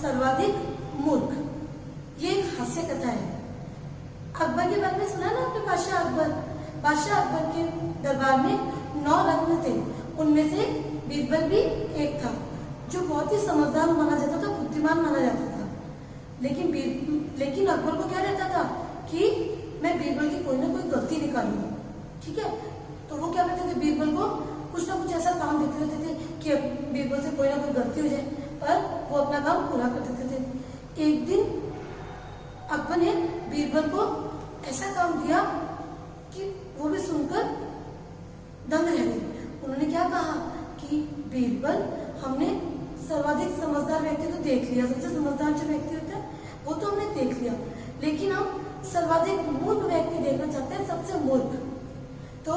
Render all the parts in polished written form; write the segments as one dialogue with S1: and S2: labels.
S1: सर्वाधिक मूर्ख। ये एक हास्य कथा है। अकबर के बारे में सुना ना आपने? बादशाह अकबर के दरबार में 9 रत्न थे, उनमें से बीरबल भी एक था, जो बहुत ही समझदार माना जाता था, बुद्धिमान माना जाता था। लेकिन अकबर को क्या रहता था कि मैं बीरबल की कोई ना कोई गलती निकालूंगा। ठीक है, तो वो क्या करते थे, बीरबल को कुछ ना कुछ ऐसा काम देते रहते थे कि बीरबल से कोई ना कोई गलती हो जाए, पर वो अपना काम पूरा कर देते थे। एक दिन अकबर ने बीरबल को ऐसा काम दिया कि वो भी सुनकर दंग रह गए। उन्होंने क्या कहा कि बीरबल, हमने सर्वाधिक समझदार व्यक्ति तो देख लिया, सबसे समझदार जो व्यक्ति होता है वो तो हमने देख लिया, लेकिन हम सर्वाधिक मूर्ख व्यक्ति देखना चाहते हैं, सबसे मूर्ख। तो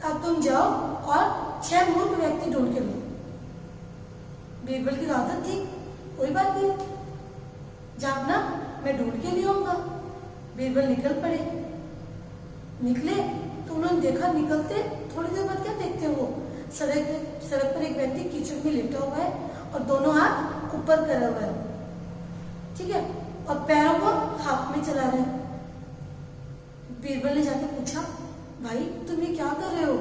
S1: अब तुम जाओ और 6 मूर्ख व्यक्ति ढूंढ के लो। बीरबल की आदत थी, कोई बात नहीं, जागना, मैं ढूंढ के ले आऊंगा। बीरबल निकल पड़े। निकले तो उन्होंने देखा, निकलते थोड़ी देर बाद क्या देखते हैं, वो सड़क पर एक व्यक्ति कीचड़ में लेटा हुआ है और दोनों हाथ ऊपर करा हुआ है, ठीक है, और पैरों को हाथ में चला रहे हैं। बीरबल ने जाके पूछा, भाई तुम ये क्या कर रहे हो?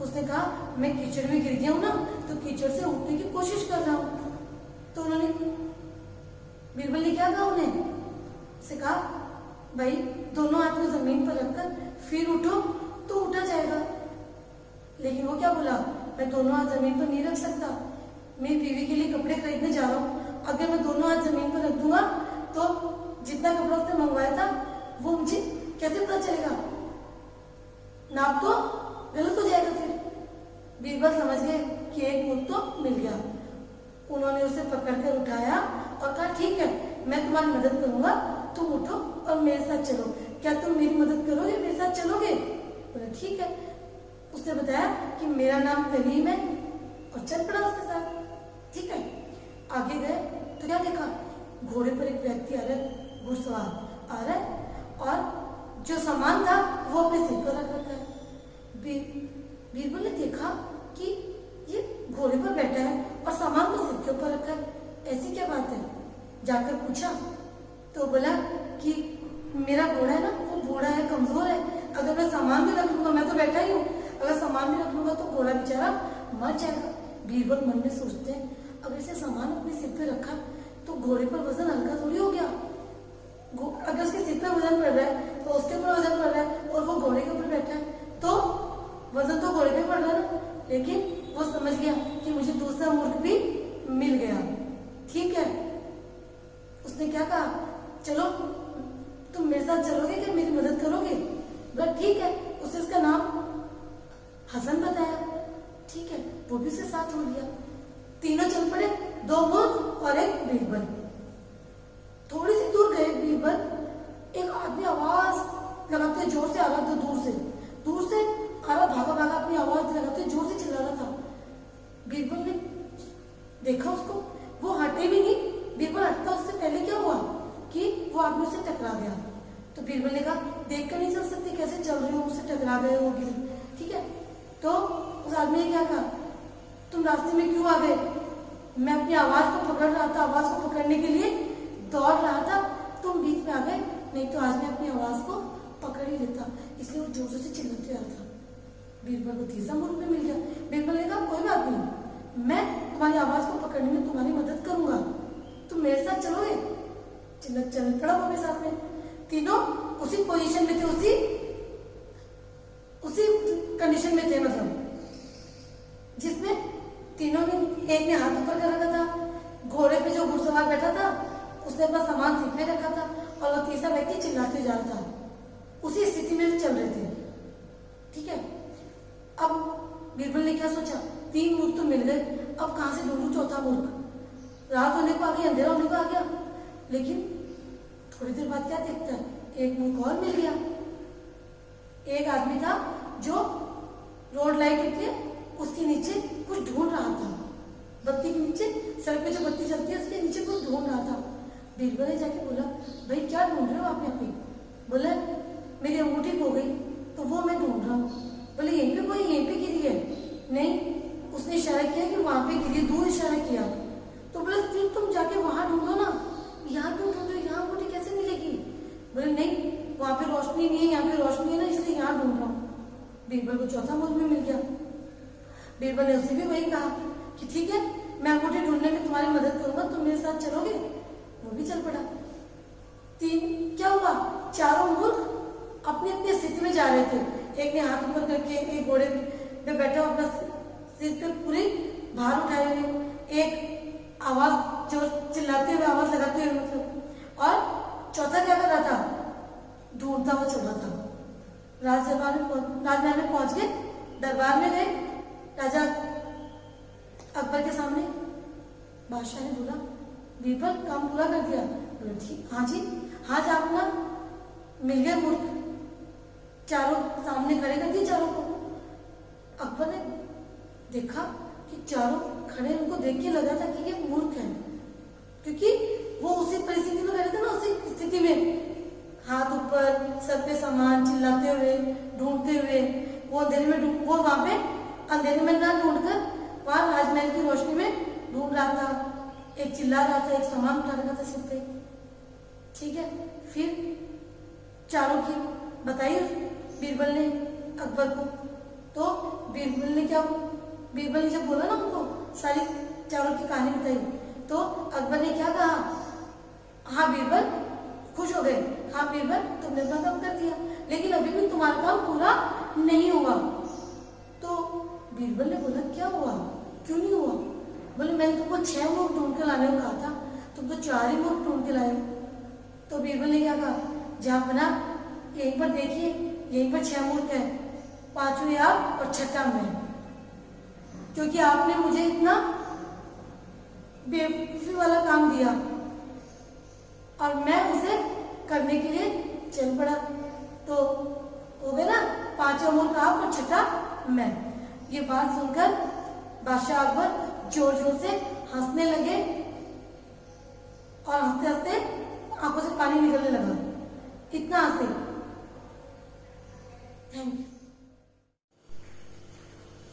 S1: उसने कहा, मैं कीचड़ में गिर गया हूं ना, तो कीचड़ से उठने की कोशिश कर रहा हूं। तो उन्होंने, बीरबल ने क्या कहा उन्हें, से कहा, भाई दोनों हाथ में जमीन पर रखकर फिर उठो तो उठा जाएगा। लेकिन वो क्या बोला, मैं दोनों हाथ जमीन पर नहीं रख सकता, मेरी बीवी के लिए कपड़े खरीदने जा रहा हूँ, अगर मैं दोनों हाथ जमीन पर रख दूंगा तो जितना कपड़ा उसने मंगवाया था वो मुझे कैसे पता चलेगा, नाप तो गलत हो जाएगा। फिर बीरबल समझ गए कि एक मुंह तो मिल गया। उन्होंने उसे पकड़कर उठाया और कहा, ठीक है, मैं तुम्हारी मदद करूंगा, तुम उठो और मेरे साथ चलो, क्या तुम मेरी मदद करोगे, मेरे साथ चलोगे? बोला ठीक है। उसने बताया कि मेरा नाम कलीम है और चल पड़ा उसके साथ। ठीक है, आगे गए तो क्या देखा, घोड़े पर एक व्यक्ति आ रहा है, घुड़सवार आ रहा है, और जो सामान था वो अपने सिर पर रख रखा है। बीरबल ने देखा कि ये घोड़े पर बैठा है और सामान को सिर के ऊपर रखा है, ऐसी क्या बात है? जाकर पूछा तो बोला कि मेरा घोड़ा है ना, वो बूढ़ा है, कमजोर है, अगर मैं सामान भी रख लूंगा, मैं तो बैठा ही हूँ, अगर सामान भी रख लूंगा तो घोड़ा बेचारा मर जाएगा। बीरबल मन में सोचते हैं, अगर इसे सामान अपने सिर पे रखा तो घोड़े पर वजन हल्का थोड़ी हो गया, अगर उसके सिर पर वजन पड़ रहा है तो उसके ऊपर वजन पड़ रहा है, और वो घोड़े के ऊपर बैठा है तो वजन तो घोड़े पे पड़ रहा है ना। लेकिन वो समझ गया कि मुझे दूसरा मूर्ख भी मिल गया। ठीक है, उसने क्या कहा, चलो तुम मेरे साथ चलोगे क्या, मेरी मदद करोगे? बोला ठीक है। उसने उसका नाम हसन बताया। ठीक है, वो भी उसके साथ हो लिया। तीनों चल पड़े, 2 मूर्ख और एक बीरबल। थोड़ी सी दूर गए बीरबल, एक आदमी आवाज लगाते जोर से आ रहा था, दूर से आ रहा, भागा अपनी आवाज लगाते जोर से चिल्ला रहा था। बीरबल ने देखा उसको, वो हटे भी नहीं। बीरबल हटता उससे पहले क्या हुआ कि वो आदमी से टकरा गया। तो बीरबल ने कहा, देख कर नहीं चल सकती, कैसे चल रही हो, उससे टकरा गए हो, ठीक है। तो उस आदमी ने क्या कहा, तुम रास्ते में क्यों आ गए? मैं अपनी आवाज को पकड़ रहा था, आवाज को पकड़ने के लिए दौड़ रहा था, तुम बीच में आ गए, नहीं तो आज मैं अपनी आवाज को पकड़ ही लेता, इसलिए वो जोर से चिल्लाते रहा था। बीरबल को तीसरा मूर्ख भी मिल गया। बीरबल ने कहा, कोई बात नहीं, मैं तुम्हारी आवाज को पकड़ने में तुम्हारी मदद करूंगा, तुम मेरे साथ चलोगे? चल पड़ा वो भी साथ में। तीनों उसी पोजीशन में थे, उसी कंडीशन में थे, मतलब जिसमें तीनों ने, एक ने हाथ ऊपर कर रखा था, घोड़े पे जो घुड़सवार बैठा था उसने अपना सामान सीट में रखा था, और वो तीसरा व्यक्ति चिल्लाते जा रहा था। उसी स्थिति में चल रहे थे। ठीक है, अब बीरबल ने क्या सोचा, 3 मूर्ख तो मिल गए, अब कहां से ढूंढूं चौथा मूर्ख? रात होने को आ गई, अंधेरा होने को आ गया। लेकिन थोड़ी देर बाद क्या देखता है, एक मूर्ख और मिल गया। एक आदमी था जो रोड लाइट के उसके नीचे कुछ ढूंढ रहा था, बत्ती के नीचे, सड़क पे जो बत्ती चलती है उसके नीचे कुछ ढूंढ रहा था। बीरबल ने जाके बोला, भाई क्या ढूंढ रहे हो आप यहाँ पे? बोला, मेरी अंगूठी खो गई तो वो मैं ढूंढ रहा हूँ। बोले, यहीं पे गिरी है? नहीं, उसने इशारा किया कि वहां पे गिरी, दूर इशारा किया। तो बोले फिर तुम जाके वहां ढूंढो ना, यहाँ क्यों ढूंढो, यहाँ अंगूठी कैसे मिलेगी? बोले नहीं, वहां पे रोशनी नहीं है, यहाँ पे रोशनी है ना, इसलिए यहाँ ढूंढ रहा हूँ। बीरबल को चौथा मूर्ख भी मिल गया। बीरबल ने उसे भी वही कहा कि ठीक है, मैं अंगूठी ढूंढने में तुम्हारी मदद करूंगा, तुम मेरे साथ चलोगे? वो भी चल पड़ा। क्या हुआ, चारों मूर्ख अपनी अपनी स्थिति में जा रहे थे। एक ने हाथ ऊपर करके, एक घोड़े पे बैठा अपना सिर पे पूरी भार उठाए हुए, एक आवाज जो चिल्लाते हुए, आवाज लगाते हुए मतलब, और चौथा क्या कर रहा था, ढूंढता हुआ चल रहा था। राजमहल में पहुंच गए, दरबार में गए, राजा अकबर के सामने। बादशाह ने बोला बीरबल काम पूरा कर दिया? बोला ठीक, हाँ जी, हाँ आप ना मिल गए मूर्ख, चारों सामने खड़े कर दिए चारों को। अकबर ने देखा कि चारों खड़े, उनको देख के लगा था कि ये मूर्ख है, क्योंकि वो उसी परिस्थिति में रहे थे ना, उसी स्थिति में, हाथ ऊपर, सर पे सामान, चिल्लाते हुए, ढूंढते हुए। वो अंधेरे में वो वहां पे अंधेरे में ना ढूंढकर वहां राजमहल की रोशनी में ढूंढ रहा था, एक चिल्ला रहा था, एक सामान उठा रहा था सिर पे। ठीक है, फिर चारों की बताई बीरबल ने अकबर को। तो बीरबल ने जब बोला ना उनको सारी चारों की कहानी बताई, तो अकबर ने क्या कहा, हाँ बीरबल, खुश हो गए, हाँ बीरबल तुमने अपना काम कर दिया, लेकिन अभी भी तुम्हारा काम पूरा नहीं हुआ। तो बीरबल ने बोला क्या हुआ, क्यों नहीं हुआ? बोले मैंने तुमको 6 मूर्ख ढूंढ के लाने को कहा था, तुम तो 4 ही मूर्ख ढूंढ के लाए हो। तो बीरबल ने क्या कहा, जहाँ बना यहीं पर देखिए, यहीं पर 6 मूर्ख है, 5वें आप और 6ठा मैं, क्योंकि आपने मुझे इतना बेवकूफी वाला काम दिया और मैं उसे करने के लिए चल पड़ा। तो हो गया ना, 5वां मूर्ख आप और 6ठा मैं। ये बात सुनकर बादशाह अकबर जोर जोर से हंसने लगे और हंसते हंसते आंखों से पानी निकलने लगा, इतना हंसे। Thank you.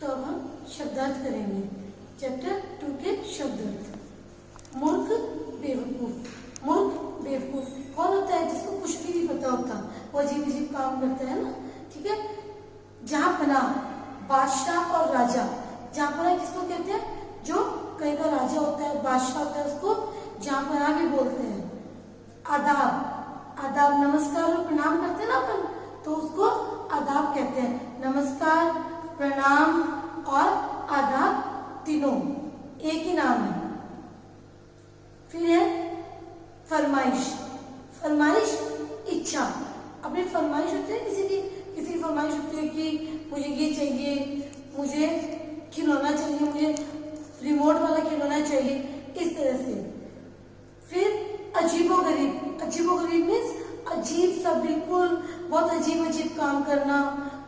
S1: तो अब हम शब्दार्थ करेंगे, चैप्टर 2 के शब्दार्थ। मूर्ख बेवकूफ। मूर्ख बेवकूफ कौन होता है? जिसको कुछ भी नहीं पता होता, वो अजीब अजीब काम करता है ना। ठीक है, जहां पना बादशाह और राजा, जहां पना किसको कहते हैं? जो कहीं का राजा होता है, बादशाह होता है, उसको जहां पना भी बोलते हैं। आदाब, आदाब नमस्कार और प्रणाम करते हैं ना अपन, तो उसको आदाब कहते हैं। नमस्कार, प्रणाम और आदाब तीनों एक ही नाम है। फिर है फरमाइश। फरमाइश इच्छा, अपनी फरमाइश होती है किसी की फरमाइश होती है कि मुझे ये चाहिए, मुझे खिलौना चाहिए, मुझे रिमोट वाला खिलौना चाहिए, इस तरह से। फिर अजीबोगरीब। अजीबोगरीब मीन्स अजीब सा, बिल्कुल बहुत अजीब अजीब काम करना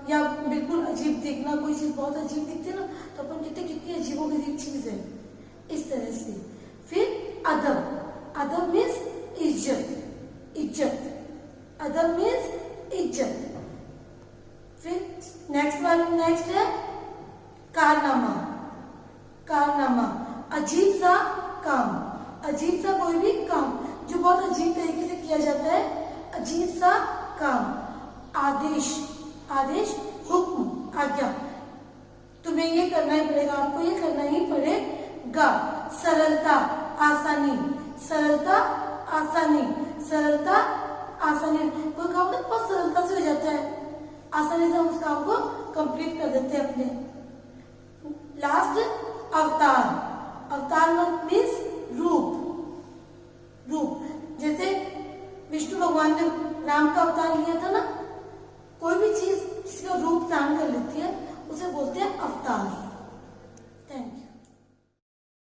S1: या बिल्कुल अजीब देखना। कोई चीज बहुत अजीब दिखती है ना, तो अपन कहते हैं कितनी अजीबोगरीब चीज है, इस तरह से। फिर अदब। अदब मीन्स इज्जत। इज्जत, अदब मीन्स इज्जत। फिर नेक्स्ट है कारनामा। कारनामा अजीब सा काम, अजीब सा कोई भी काम जो बहुत अजीब तरीके से किया जाता है, अजीब सा काम। आदेश। आदेश हुक्म, आज्ञा, तुम्हें ये करना ही पड़ेगा, आपको ये करना ही पड़ेगा। सरलता, आसानी। सरलता, आसानी। सरलता, आसानी। कोई काम ना बहुत सरलता से हो जाता है, आसानी से हम उस काम को कंप्लीट कर देते हैं अपने। लास्ट अवतार। अवतार मीन्स रूप। रूप, जैसे विष्णु भगवान ने राम का अवतार लिया था ना, कोई भी चीज जिसका रूप धारण कर लेती है उसे बोलते हैं अवतार।